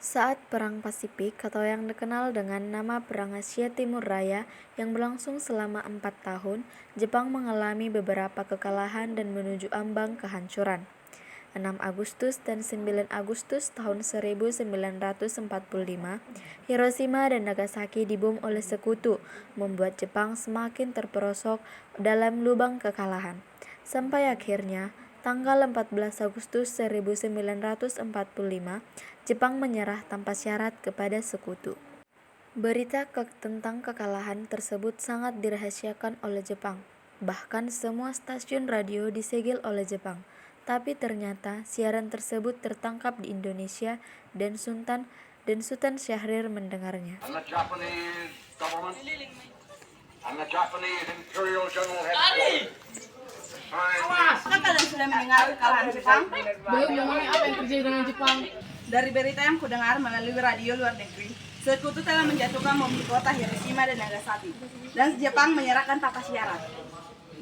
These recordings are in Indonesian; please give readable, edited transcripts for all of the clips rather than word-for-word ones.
Saat Perang Pasifik atau yang dikenal dengan nama Perang Asia Timur Raya yang berlangsung selama 4 tahun, Jepang mengalami beberapa kekalahan dan menuju ambang kehancuran. 6 Agustus dan 9 Agustus tahun 1945, Hiroshima dan Nagasaki dibom oleh sekutu, membuat Jepang semakin terperosok dalam lubang kekalahan. Sampai akhirnya, tanggal 14 Agustus 1945, Jepang menyerah tanpa syarat kepada sekutu. Berita tentang kekalahan tersebut sangat dirahasiakan oleh Jepang. Bahkan semua stasiun radio disegel oleh Jepang. Tapi ternyata siaran tersebut tertangkap di Indonesia dan Sultan Syahrir mendengarnya. Apakah kalian sudah mendengar kekalahan Jepang? Belum, memangnya apa yang terjadi dengan Jepang? Dari berita yang kudengar melalui radio luar negeri, sekutu telah menjatuhkan bom di kota Hiroshima dan Nagasaki, dan Jepang menyerahkan tanpa syarat.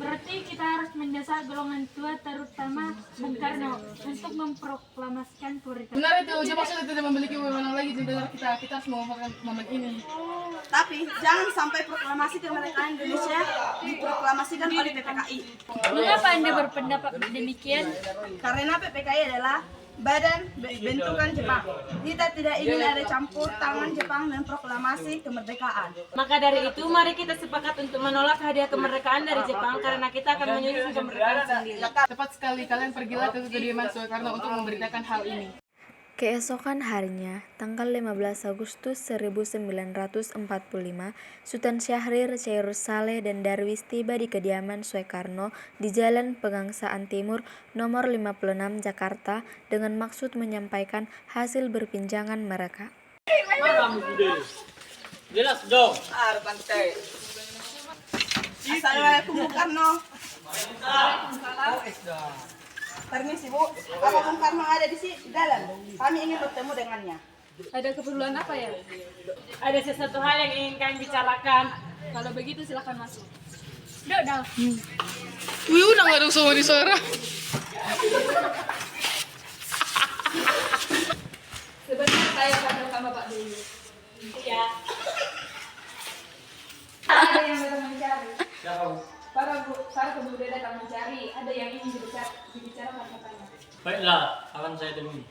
Berarti kita harus mendesak golongan tua, terutama Bung Karno, untuk memproklamasikan kemerdekaan. Benar itu, Jepang sudah tidak memiliki wewenang lagi di negara kita. Kita harus memanfaatkan momen ini. Tapi jangan sampai proklamasi kemerdekaan Indonesia diproklamasikan oleh PPKI. Mengapa Anda berpendapat demikian? Karena PPKI adalah badan bentukan Jepang. Kita tidak ingin ada campur tangan Jepang dan proklamasi kemerdekaan. Maka dari itu, mari kita sepakat untuk menolak hadiah kemerdekaan dari Jepang karena kita akan menyusun kemerdekaan sendiri. Tepat sekali, kalian pergilah ke kediaman Soekarno untuk memberitakan hal ini. Keesokan harinya, tanggal 15 Agustus 1945, Sultan Syahrir, Chair Saleh, dan Darwis tiba di kediaman Soekarno di Jalan Pegangsaan Timur nomor 56 Jakarta dengan maksud menyampaikan hasil berpinjangan mereka. Jelas dong. Assalamualaikum Bung Karno. Permisi Bu, apa Bung Karno ada di dalam? Kami ingin bertemu dengannya. Ada keperluan apa ya? Ada sesuatu hal yang ingin kami bicarakan. Kalau begitu silakan masuk. Dodal. Wih, udah gak ada suara. Sebenarnya saya akan sama Pak dulu. Ya. Ada yang datang mencari. Siapa, Bu? Para pemuda datang mencari. Ada yang ingin dibicarakan katanya. Baiklah, akan saya temui.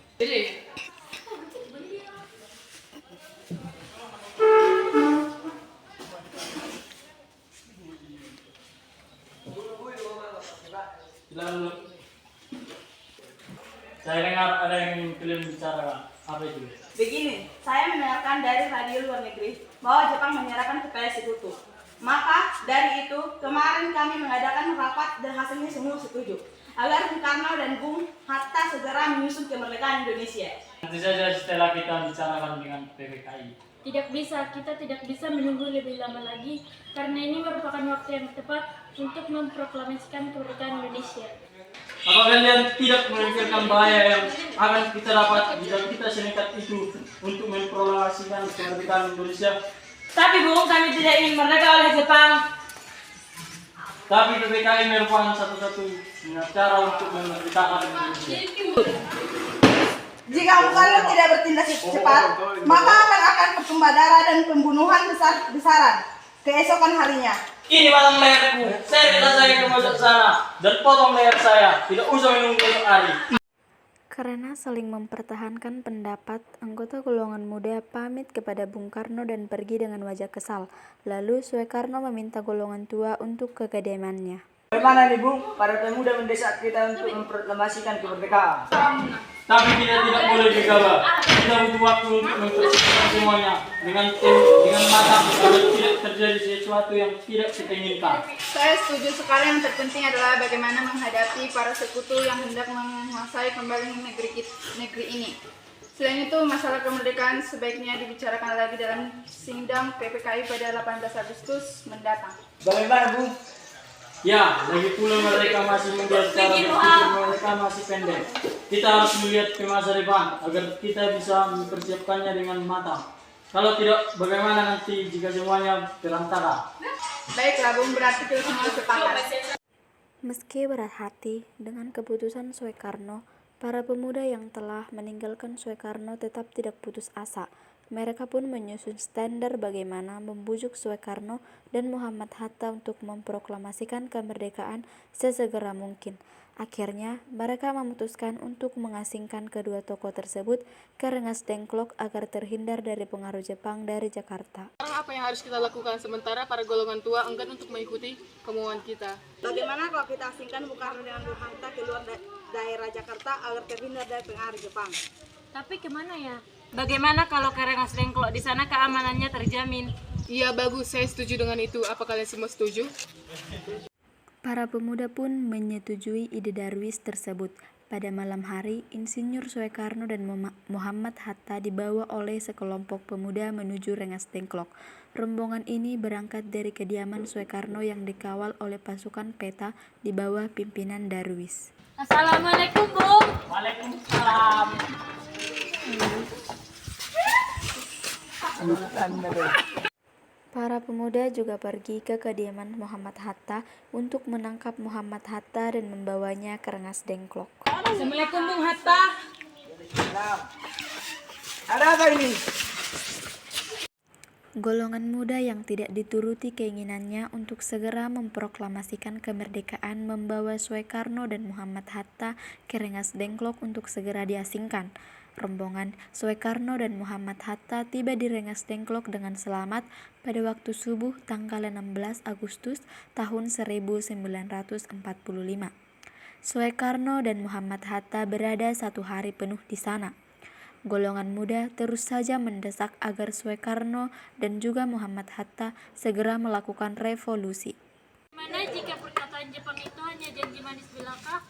Silakan dulu. Saya dengar ada yang ingin kalian bicarakan. Apa itu? Begini, saya mendengarkan dari radio luar negeri bahwa Jepang menyerahkan kepada sekutu. Maka dari itu, kemarin kami mengadakan rapat dan hasilnya semua setuju agar Bung Karno dan Bung Hatta segera menyusun kemerdekaan Indonesia. Nanti saja setelah kita bicarakan dengan PPKI. Tidak bisa, kita tidak bisa menunggu lebih lama lagi karena ini merupakan waktu yang tepat untuk memproklamasikan kemerdekaan Indonesia. Apa kalian tidak memikirkan bahaya yang akan kita dapat jika kita senekat itu untuk memproklamasikan kemerdekaan Indonesia? Tapi Bung, kami tidak ingin merdeka oleh Jepang. Tapi PPKI merupakan satu-satunya cara untuk memerdekakan Indonesia. Jika Bung Karno tidak bertindak cepat, maka akan bertumpah darah dan pembunuhan besar-besaran keesokan harinya. Ini batang leherku, saya minta saya ke pojok sana dan potong leher saya. Tidak usah menunggu esok hari. Karena saling mempertahankan pendapat, anggota golongan muda pamit kepada Bung Karno dan pergi dengan wajah kesal. Lalu Soekarno meminta golongan tua untuk ke kediamannya. Bagaimana nih Bung, para pemuda mendesak kita untuk memproklamasikan kemerdekaan. Tapi kita tidak boleh gegabah. Kita butuh waktu untuk mempersiapkan semuanya dengan matang agar tidak terjadi sesuatu yang tidak kita inginkan. Saya setuju sekali, yang terpenting adalah bagaimana menghadapi para sekutu yang hendak menguasai kembali negeri ini. Selain itu, masalah kemerdekaan sebaiknya dibicarakan lagi dalam sidang PPKI pada 18 Agustus mendatang. Bagaimana Bung? Ya, lagi pula mereka masih melihat cara berpikir mereka masih pendek. Kita harus melihat ke masa depan agar kita bisa mempersiapkannya dengan matang. Kalau tidak, bagaimana nanti jika semuanya berantara? Baiklah Bung, berarti kita semua sepakat. Meski berat hati dengan keputusan Soekarno, Para pemuda yang telah meninggalkan Soekarno tetap tidak putus asa. Mereka pun menyusun standar bagaimana membujuk Soekarno dan Muhammad Hatta untuk memproklamasikan kemerdekaan sesegera mungkin. Akhirnya, mereka memutuskan untuk mengasingkan kedua tokoh tersebut ke Rengas Dengklok agar terhindar dari pengaruh Jepang dari Jakarta. Sekarang apa yang harus kita lakukan sementara para golongan tua enggan untuk mengikuti kemauan kita? Bagaimana kalau kita asingkan Bung Karno dengan Bung Hatta keluar daerah Jakarta agar terhindar dari pengaruh Jepang? Tapi kemana ya? Bagaimana kalau ke Rengas Dengklok? Di sana keamanannya terjamin. Iya bagus, saya setuju dengan itu. Apa kalian semua setuju? Para pemuda pun menyetujui ide Darwis tersebut. Pada malam hari, Insinyur Soekarno dan Muhammad Hatta dibawa oleh sekelompok pemuda menuju Rengas Dengklok. Rombongan ini berangkat dari kediaman Soekarno yang dikawal oleh pasukan peta di bawah pimpinan Darwis. Assalamualaikum, Bung. Waalaikumsalam. Para pemuda juga pergi ke kediaman Muhammad Hatta untuk menangkap Muhammad Hatta dan membawanya ke Rengas Dengklok. Assalamualaikum Bung Hatta. Ada apa ini? Golongan muda yang tidak dituruti keinginannya untuk segera memproklamasikan kemerdekaan membawa Soekarno dan Muhammad Hatta ke Rengas Dengklok untuk segera diasingkan. Rombongan Soekarno dan Muhammad Hatta tiba di Rengas Dengklok dengan selamat pada waktu subuh tanggal 16 Agustus tahun 1945. Soekarno dan Muhammad Hatta berada 1 hari penuh di sana. Golongan muda terus saja mendesak agar Soekarno dan juga Muhammad Hatta segera melakukan revolusi. Mana jika perkataan Jepang itu hanya janji manis belaka?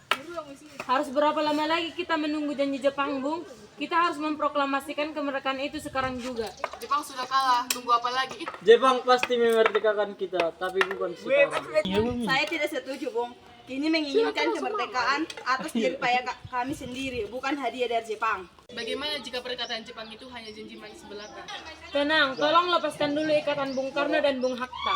Harus berapa lama lagi kita menunggu janji Jepang, Bung? Kita harus memproklamasikan kemerdekaan itu sekarang juga. Jepang sudah kalah, tunggu apa lagi? Jepang pasti memerdekakan kita, tapi bukan sekarang. Saya tidak setuju, Bung. Kini menginginkan kemerdekaan atas jeripaya kami sendiri, bukan hadiah dari Jepang. Bagaimana jika perkataan Jepang itu hanya janji manis belaka? Tenang, tolong lepaskan dulu ikatan Bung Karno dan Bung Hatta.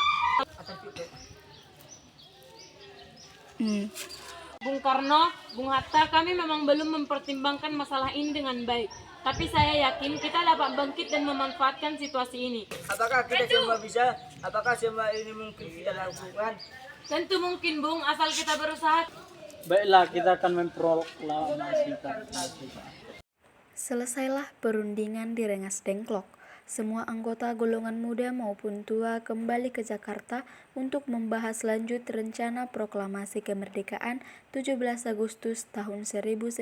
Bung Karno, Bung Hatta, kami memang belum mempertimbangkan masalah ini dengan baik. Tapi saya yakin kita dapat bangkit dan memanfaatkan situasi ini. Apakah kita semua bisa? Apakah semua ini mungkin kita lakukan? Tentu mungkin, Bung, asal kita berusaha. Baiklah, kita akan memproklamasikan. Selesailah perundingan di Rengas Dengklok. Semua anggota golongan muda maupun tua kembali ke Jakarta untuk membahas lanjut rencana proklamasi kemerdekaan 17 Agustus tahun 1945.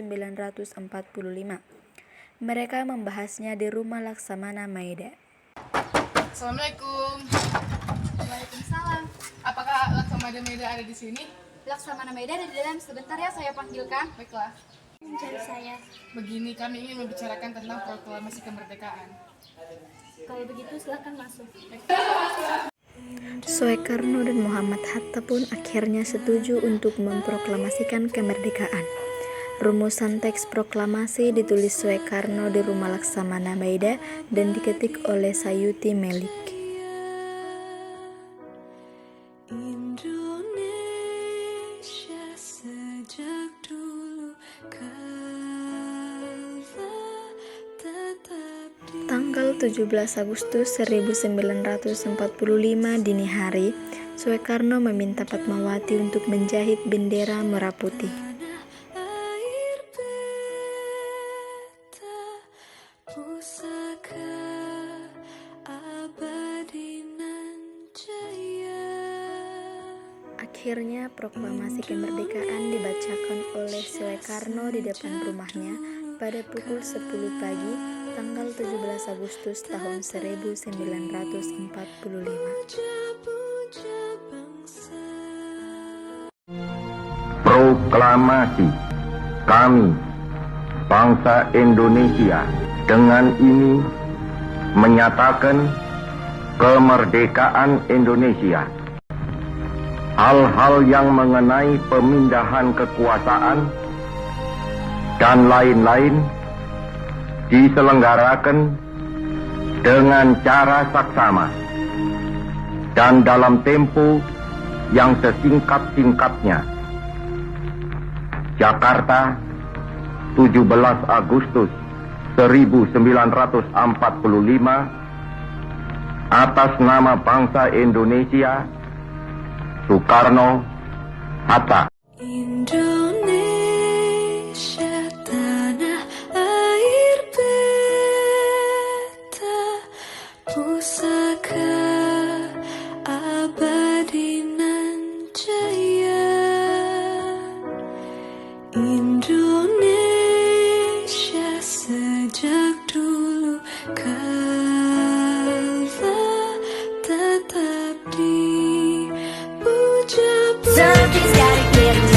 Mereka membahasnya di Rumah Laksamana Maeda. Assalamualaikum. Waalaikumsalam. Apakah Laksamana Maeda ada di sini? Laksamana Maeda ada di dalam. Sebentar ya, saya panggilkan. Baiklah. Mencari saya. Begini, kami ingin membicarakan tentang proklamasi kemerdekaan. Kalau begitu silahkan masuk. Soekarno dan Muhammad Hatta pun akhirnya setuju untuk memproklamasikan kemerdekaan. Rumusan teks proklamasi ditulis Soekarno di Rumah Laksamana Maeda dan diketik oleh Sayuti Melik. Tanggal 17 Agustus 1945 dini hari, Soekarno meminta Fatmawati untuk menjahit bendera merah putih. Akhirnya proklamasi kemerdekaan dibacakan oleh Soekarno di depan rumahnya pada pukul 10 pagi tanggal 17 Agustus tahun 1945. Proklamasi kami, bangsa Indonesia, dengan ini menyatakan kemerdekaan Indonesia. Hal-hal yang mengenai pemindahan kekuasaan dan lain-lain diselenggarakan dengan cara saksama dan dalam tempo yang sesingkat-singkatnya. Jakarta, 17 Agustus 1945 atas nama bangsa Indonesia, Soekarno-Hatta. Indonesia tanah air beta, pusaka abadi nan jaya. Indonesia sejak dulu kala tetap dipuja. Something's gotta give.